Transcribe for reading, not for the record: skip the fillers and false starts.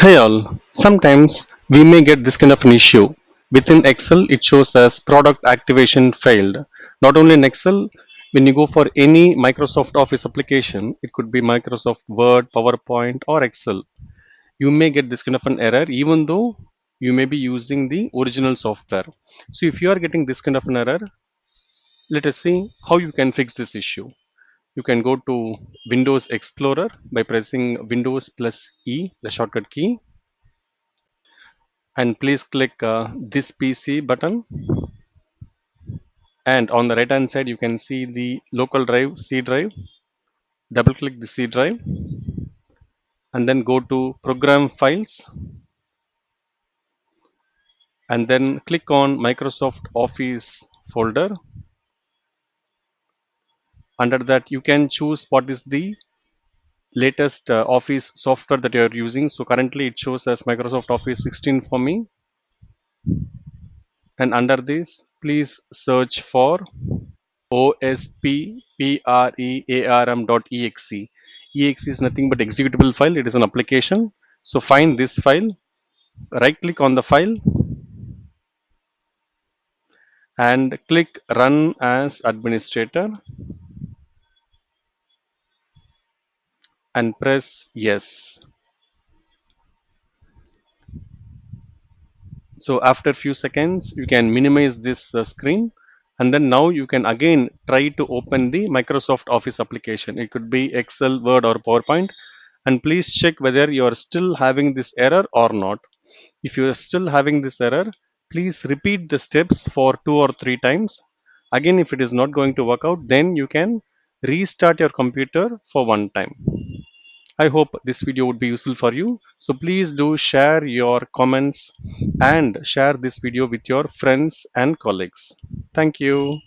Hey all, sometimes we may get this kind of an issue. Within Excel, it shows as product activation failed. Not only in Excel, when you go for any Microsoft Office application, it could be Microsoft Word, PowerPoint, or Excel. You may get this kind of an error even though you may be using the original software. So if you are getting this kind of an error, let us see how you can fix this issue. You can go to Windows Explorer by pressing Windows plus E, the shortcut key, and please click this PC button, and on the right hand side you can see the local drive C drive. Double click the C drive and then go to program files and then click on Microsoft Office folder. Under that you can choose what is the latest Office software that you are using. So currently it shows as Microsoft Office 16 for me, and under this please search for OSPPREARM.EXE. EXE is nothing but executable file. It is an application. So find this file, right click on the file and click run as administrator and press yes. So after few seconds you can minimize this screen, and then now you can again try to open the Microsoft Office application. It could be Excel, Word, or PowerPoint, and please check whether you are still having this error or not. If you are still having this error, please repeat the steps for 2 or 3 times. Again, if it is not going to work out, then you can restart your computer for one time. I hope this video would be useful for you. So please do share your comments and share this video with your friends and colleagues. Thank you.